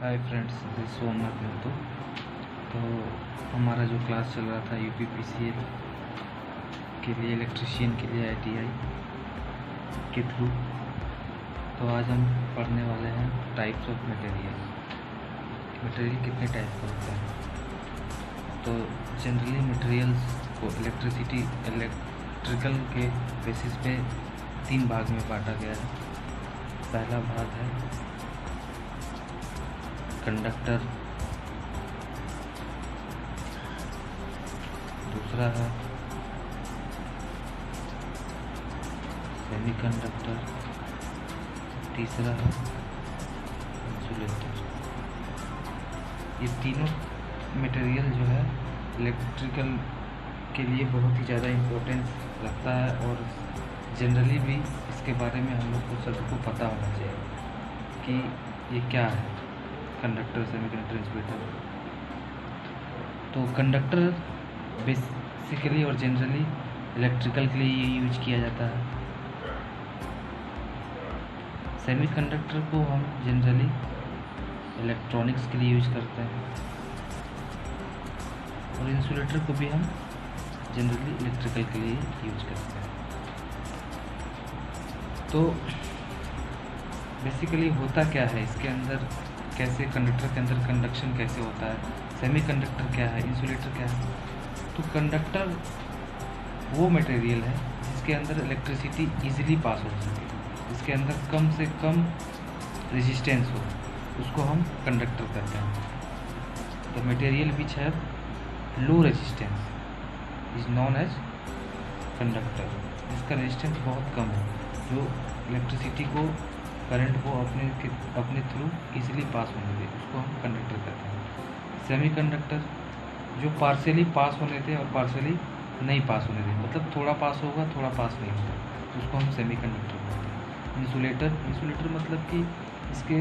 Hi friends, this Somnath Mehto. तो हमारा जो क्लास चल रहा था यूपीपीसीएल के लिए, इलेक्ट्रिशियन के लिए आईटीआई के थ्रू, तो आज हम पढ़ने वाले हैं टाइप्स ऑफ मटेरियल। मटेरियल कितने टाइप का होता है। तो जनरली मटेरियल्स को इलेक्ट्रिकल के बेसिस पे 3 भाग में बांटा गया है। पहला भाग है कंडक्टर, दूसरा है सेमीकंडक्टर, तीसरा है इंसुलेटर। ये तीनों मटेरियल जो है इलेक्ट्रिकल के लिए बहुत ही ज़्यादा इम्पोर्टेंस रखता है और जनरली भी इसके बारे में हम लोग को सबको पता होना चाहिए कि ये क्या है। Conductor, semiconductor, insulator. तो कंडक्टर बेसिकली और जनरली इलेक्ट्रिकल के लिए ये यूज किया जाता है। सेमीकंडक्टर को हम जनरली इलेक्ट्रॉनिक्स के लिए यूज करते हैं और इंसुलेटर को भी हम जनरली इलेक्ट्रिकल के लिए यूज करते हैं। तो बेसिकली होता क्या है इसके अंदर, कैसे कंडक्टर के अंदर कंडक्शन कैसे होता है, सेमीकंडक्टर क्या है, इंसुलेटर क्या है। तो कंडक्टर वो मटेरियल है जिसके अंदर इलेक्ट्रिसिटी इजीली पास हो सके, जिसके अंदर कम से कम रेजिस्टेंस हो, उसको हम कंडक्टर कहते हैं। तो material which have low resistance is known as conductor. जिसका रेजिस्टेंस बहुत कम है, जो इलेक्ट्रिसिटी को, करंट को अपने थ्रू इजीली पास होने दे, उसको हम कंडक्टर कहते हैं। सेमीकंडक्टर जो पार्शियली पास होने दे और पार्शियली नहीं पास होने दे, मतलब थोड़ा पास होगा थोड़ा पास नहीं होगा, तो उसको हम सेमीकंडक्टर कहते हैं। इंसुलेटर मतलब कि इसके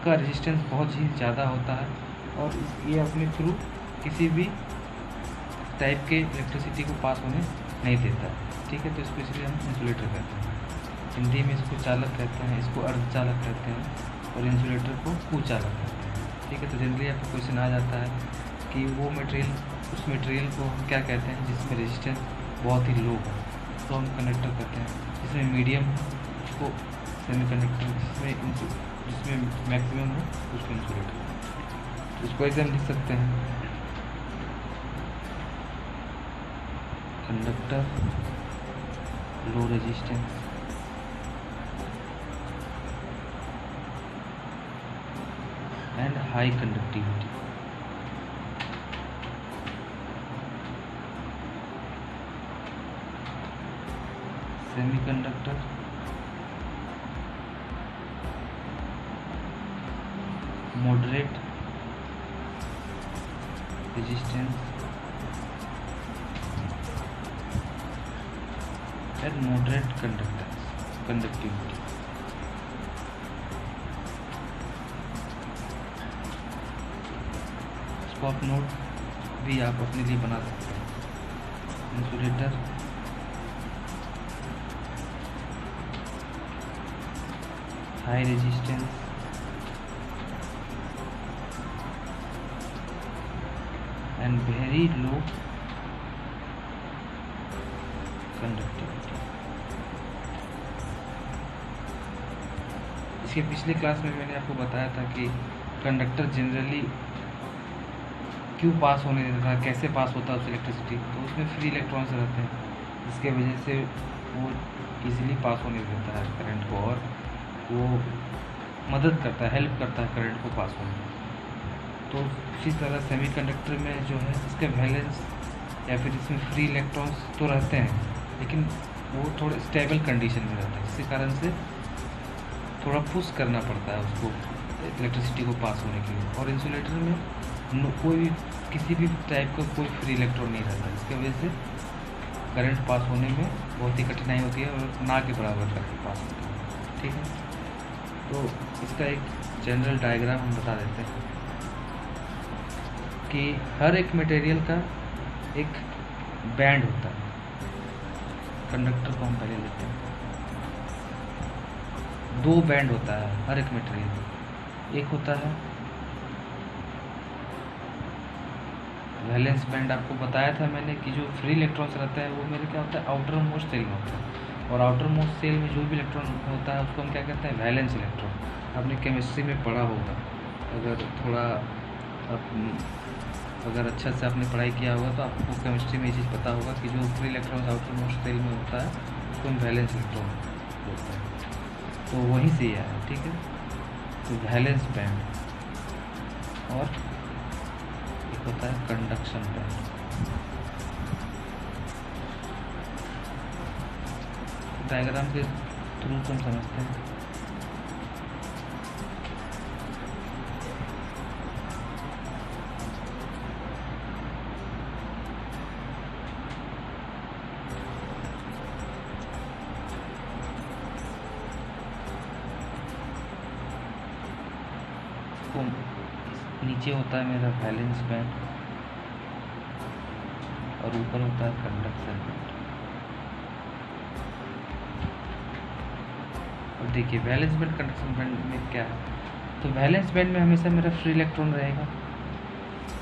का रेजिस्टेंस बहुत ही ज़्यादा होता है और ये अपने थ्रू किसी भी टाइप के इलेक्ट्रिसिटी को पास होने नहीं देता है। ठीक है, तो इसको इसलिए हम इंसुलेटर कहते हैं। हिंदी में इसको चालक कहते हैं, इसको अर्धचालक कहते हैं और इंसुलेटर को कुचालक कहते हैं। ठीक है, तो जनरली आपको क्वेश्चन आ जाता है कि वो मटेरियल, उस मटेरियल को हम क्या कहते हैं जिसमें रेजिस्टेंस बहुत ही लो हो, तो हम कंडक्टर कहते हैं। जिसमें मीडियम उसको सेमीकंडक्टर, जिसमें मैक्सिमम हो उसको इंसुलेटर। इसको एकदम लिख सकते हैं, conductor, low resistance, and high conductivity। Semiconductor, moderate resistance and moderate conductivity। आप नोट भी आप अपने लिए बना सकते हैं। Insulator, high resistance and very low conductivity. इसके पिछले क्लास में मैंने आपको बताया था कि कंडक्टर जनरली क्यों पास होने देता है, कैसे पास होता है उस इलेक्ट्रिसिटी। तो उसमें फ्री इलेक्ट्रॉन्स रहते हैं, जिसके वजह से वो इजीली पास होने देता है करंट को, और वो मदद करता है, हेल्प करता है करंट को पास होने में। तो इसी तरह सेमीकंडक्टर में जो है इसके वैलेंस या फिर इसमें फ्री इलेक्ट्रॉन्स तो रहते हैं, लेकिन वो थोड़े स्टेबल कंडीशन में रहते हैं, जिसके कारण से थोड़ा पुश करना पड़ता है उसको इलेक्ट्रिसिटी को पास होने के लिए। और इंसुलेटर में कोई किसी भी टाइप का कोई फ्री इलेक्ट्रॉन नहीं रहता, इसकी वजह से करंट पास होने में बहुत ही कठिनाई होती है और ना के बराबर करंट पास होती है। ठीक है, तो इसका एक जनरल डायग्राम हम बता देते हैं कि हर एक मटेरियल का एक बैंड होता है। कंडक्टर को हम पहले लेते हैं, 2 बैंड होता है हर एक मटेरियल। एक होता है वैलेंस बैंड आपको बताया था मैंने कि जो फ्री इलेक्ट्रॉन्स रहता है वो मेरे क्या होता है, आउटर मोस्ट सेल में होता है। और आउटर मोस्ट सेल में जो भी इलेक्ट्रॉन होता है उसको हम क्या कहते हैं, वैलेंस इलेक्ट्रॉन। आपने केमिस्ट्री में पढ़ा होगा, अगर थोड़ा अगर अच्छा से आपने पढ़ाई किया होगा तो आपको केमिस्ट्री में ये चीज़ पता होगा कि जो free electron outermost shell में होता है उसको हम वैलेंस इलेक्ट्रॉन बोलते हैं। तो वहीं से ही आया, ठीक है। तो वैलेंस बैंड और एक होता है कंडक्शन बैंड। डायग्राम के थ्रू हम समझते हैं। नीचे होता है मेरा वैलेंस बैंड और ऊपर होता है कंडक्शन बैंड। अब देखिए वैलेंस बैंड कंडक्शन बैंड में क्या है, तो वैलेंस बैंड में हमेशा मेरा फ्री इलेक्ट्रॉन रहेगा।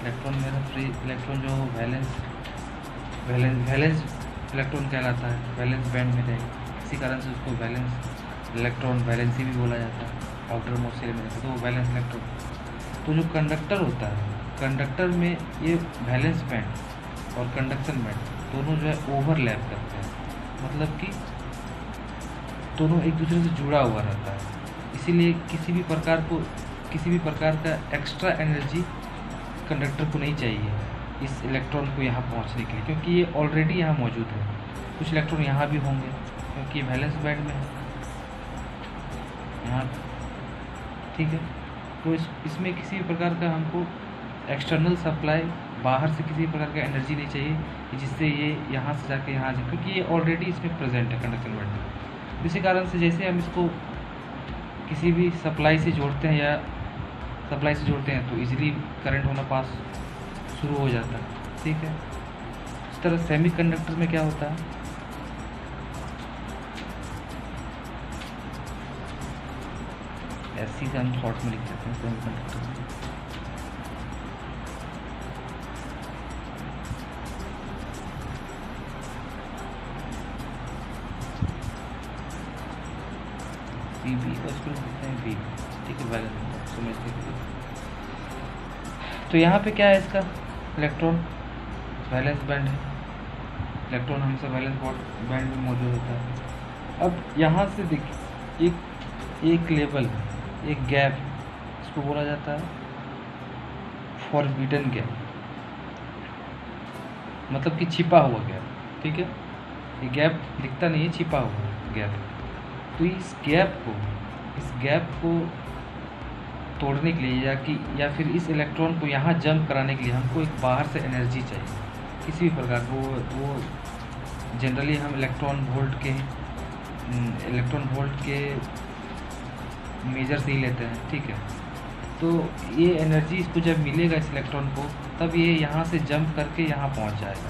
मेरा फ्री इलेक्ट्रॉन जो वैलेंस इलेक्ट्रॉन कहलाता है, वैलेंस बैंड में रहेगा। इसी कारण से उसको वैलेंस इलेक्ट्रॉन वैलेंसी भी बोला जाता है, आउटर मोस्ट सेल में रहता है तो वो वैलेंस इलेक्ट्रॉन। तो जो कंडक्टर होता है, कंडक्टर में ये वैलेंस बैंड और कंडक्शन बैंड दोनों जो है ओवरलैप करते हैं, मतलब कि दोनों एक दूसरे से जुड़ा हुआ रहता है। इसीलिए किसी भी प्रकार का एक्स्ट्रा एनर्जी कंडक्टर को नहीं चाहिए इस इलेक्ट्रॉन को यहाँ पहुँचने के लिए, क्योंकि ये ऑलरेडी यहाँ मौजूद है। कुछ इलेक्ट्रॉन यहाँ भी होंगे क्योंकि वैलेंस बैंड में है यहाँ, ठीक है। तो इसमें किसी भी प्रकार का हमको एक्सटर्नल सप्लाई, बाहर से किसी प्रकार का एनर्जी नहीं चाहिए जिससे ये यहाँ से जाके यहाँ जाए, क्योंकि ये ऑलरेडी इसमें प्रेजेंट है कंडक्शन बैंड में। इसी कारण से जैसे हम इसको किसी भी सप्लाई से जोड़ते हैं तो इजीली करंट होना पास शुरू हो जाता है, ठीक है। इस तरह सेमी कंडक्टर में क्या होता है, ऐसी हम शॉर्ट में लिख देते हैं सेमी कंडक्टर में। CB का उसको लिखते हैं B, ठीक है, वैलेंस समझने के लिए। तो यहाँ पे क्या है, इसका इलेक्ट्रॉन वैलेंस बैंड है, इलेक्ट्रॉन हमेशा वैलेंस बैंड में मौजूद होता है। अब यहाँ से देखिए एक लेवल, एक गैप, इसको बोला जाता है फॉरबिडन गैप, मतलब कि छिपा हुआ गैप, ठीक है। ये गैप दिखता नहीं है, छिपा हुआ गैप। तो इस गैप को तोड़ने के लिए या फिर इस इलेक्ट्रॉन को यहाँ जंप कराने के लिए हमको एक बाहर से एनर्जी चाहिए किसी भी प्रकार। वो जनरली हम इलेक्ट्रॉन वोल्ट के मेजर से ही लेते हैं, ठीक है। तो ये एनर्जी इसको जब मिलेगा इस इलेक्ट्रॉन को, तब ये यहाँ से जंप करके यहाँ पहुँच जाएगा,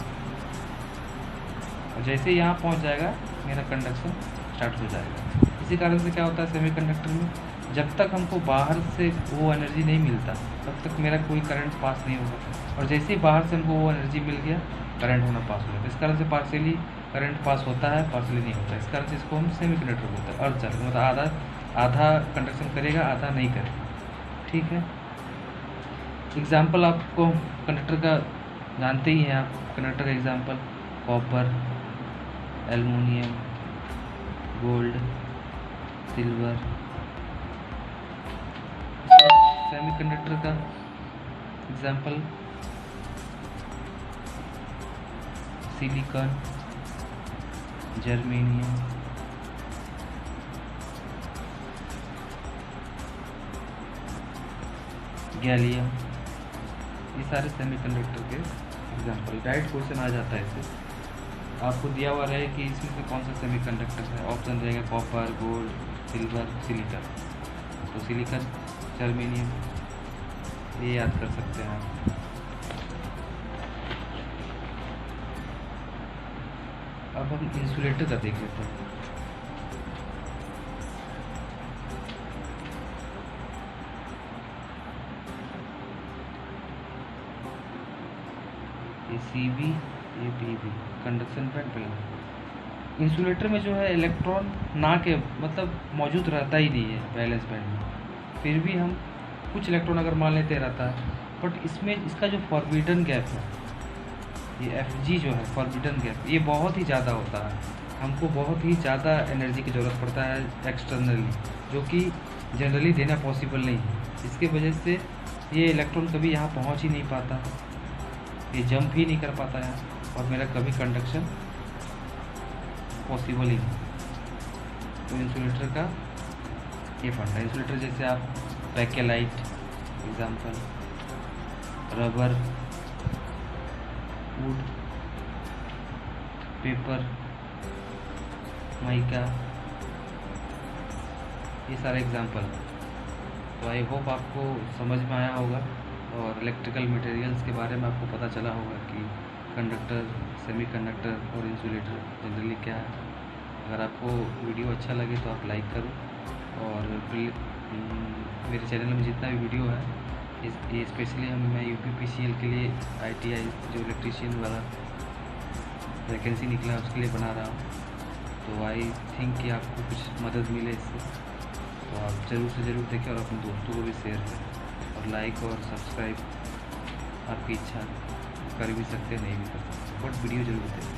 और जैसे यहाँ पहुँच जाएगा मेरा कंडक्शन स्टार्ट हो जाएगा। इसी कारण से क्या होता है सेमीकंडक्टर में, जब तक हमको बाहर से वो एनर्जी नहीं मिलता तब तक मेरा कोई करंट पास नहीं होगा, और जैसे ही बाहर से हमको वो एनर्जी मिल गया करंट होना पास हो जाता है। इस कारण से पार्शियली करंट पास होता है, पार्शियली नहीं होता है। इस कारण से इसको हम सेमीकंडक्टर बोलते हैं। अर्धचालक मतलब आधा कंडक्शन करेगा, आधा नहीं करेगा, ठीक है। एग्जाम्पल आपको कंडक्टर का जानते ही हैं आप, कंडक्टर का example copper, aluminium, gold, silver. Semiconductor का एग्जाम्पल सिलिकॉन, जर्मेनियम, गैलियम, ये सारे सेमीकंडक्टर के एग्जाम्पल। डायरेक्ट क्वेश्चन आ जाता है इससे, आपको दिया हुआ रहे कि इसमें से कौन सा सेमीकंडक्टर है, ऑप्शन रहेगा कॉपर, गोल्ड, सिल्वर, सिलिकॉन। तो सिलिकॉन, जर्मेनियम, ये याद कर सकते हैं आप। अब हम इंसुलेटर का देख लेते हैं। ये CV, ये PV, conduction band balance. Insulator में जो है इलेक्ट्रॉन ना के मतलब मौजूद रहता ही नहीं है बैलेंस बैंड में, फिर भी हम कुछ इलेक्ट्रॉन अगर मान लेते रहता है, बट इसमें इसका जो फॉरबिडन गैप है, ये Fg जो है फॉरबिडन गैप, ये बहुत ही ज़्यादा होता है। हमको बहुत ही ज़्यादा एनर्जी की ज़रूरत पड़ता है एक्सटर्नली, जो कि जनरली देना पॉसिबल नहीं है। इसके वजह से ये इलेक्ट्रॉन कभी यहाँ पहुँच ही नहीं पाता, ये जंप ही नहीं कर पाता है, और मेरा कभी कंडक्शन पॉसिबल ही नहीं। तो इंसुलेटर का ये फंडा है। इंसुलेटर जैसे आप Bakelite example, rubber, would, paper, mica, ये सारे एग्जाम्पल। तो आई होप आपको समझ में आया होगा और इलेक्ट्रिकल मटेरियल्स के बारे में आपको पता चला होगा कि कंडक्टर, सेमीकंडक्टर और इंसुलेटर जनरली क्या है। अगर आपको वीडियो अच्छा लगे तो आप लाइक करो, और मेरे चैनल में जितना भी वीडियो है ये स्पेशली मैं UPPCL के लिए ITI जो इलेक्ट्रीशियन वाला वैकेंसी निकला है उसके लिए बना रहा हूँ। तो आई थिंक कि आपको कुछ मदद मिले इससे, तो आप ज़रूर से ज़रूर देखें और अपने दोस्तों को भी शेयर करें, और लाइक और सब्सक्राइब आपकी इच्छा कर भी सकते हैं, नहीं भी कर सकते, बट वीडियो ज़रूर देखें।